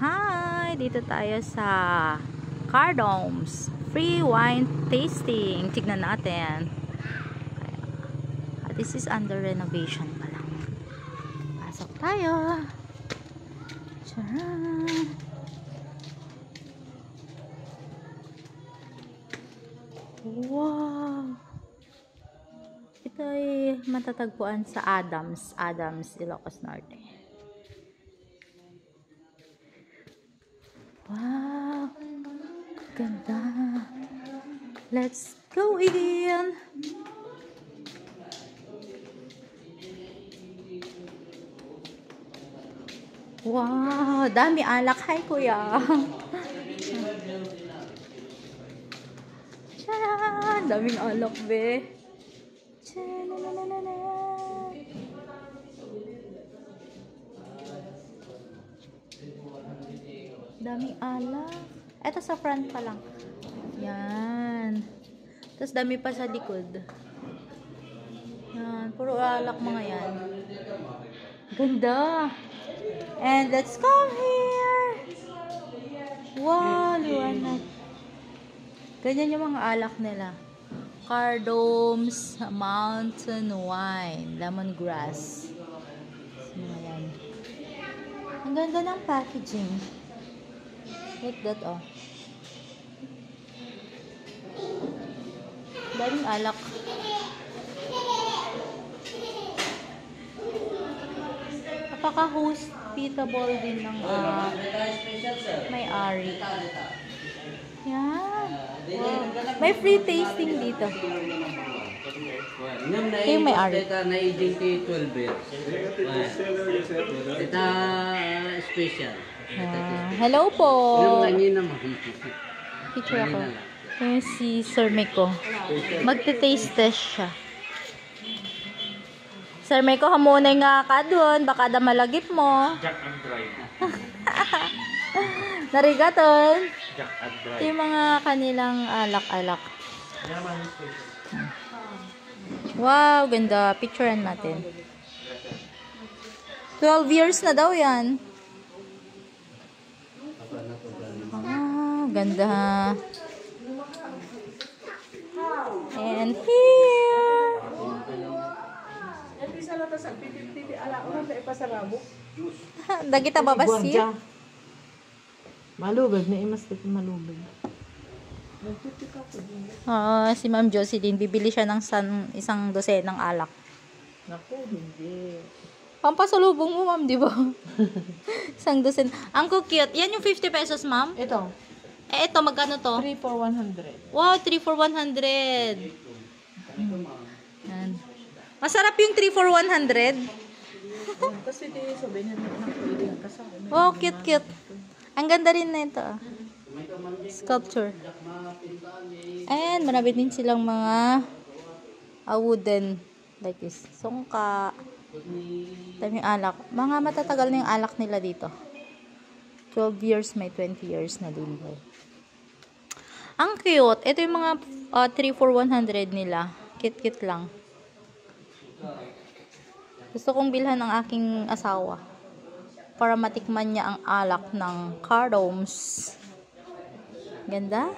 Hi! Dito tayo sa Cardoms. Free wine tasting. Tignan natin. This is under renovation pa lang. Pasok tayo. Charan! Wow! Ito ay matatagpuan sa Adams, Ilocos Norte. Wow! Ganda! Let's go in! Wow! Dami alak. Hi, kuya! Charan! Daming alak, be! Daming alak. Eto sa front pa lang. Yan. Tapos dami pa sa likod. Yan. Puro alak mga yan. Ganda. And let's come here. Wow, liwanag. Ganyan yung mga alak nila. Cardoms Mountain Wine, lemongrass. Ayan. Ang ganda ng packaging. Look that, oh. Daming alak. Napaka-hospitable din ng may-ari. Yan. Wow. May free tasting dito. Ito yung may-ari. Ito na 12 years. Ito special. Hello po. Picture Picture ako. Yung si Sir Meko. Magte-taste test siya. Sir Meko, hamunay nga ka doon. Baka da malagip mo. Jack and dry. Narigaton. Jack and dry. Ito yung mga kanilang alak-alak. Wow, ganda. Picturean natin. 12 years na daw yan. Ganda. And here. Dagita babasi. Malubag na imas dito malubag. Si Ma'am Jocelyn, bibili siya ng isang dosenang alak. Naku, hindi. Pampasalubong mo, ma'am, di ba? Isang dosen. Ang cute. Yan yung 50 pesos, ma'am? Ito. Ito, magkano to? 3 for 100. Wow, 3 for 100. Yan. Masarap yung 3 for 100. Kasi di sabihin na pwede yung kasama. Wow, cute. Ang ganda rin na ito. Sculpture. And marami din silang mga wooden like this. Sungka. Daming alak. Mga matatagal na yung alak nila dito. 12 years, may 20 years na din. Ang cute. Ito yung mga 3 for 100 nila. Cute lang. Gusto kong bilhan ng aking asawa para matikman niya ang alak ng Cardoms. Ganda.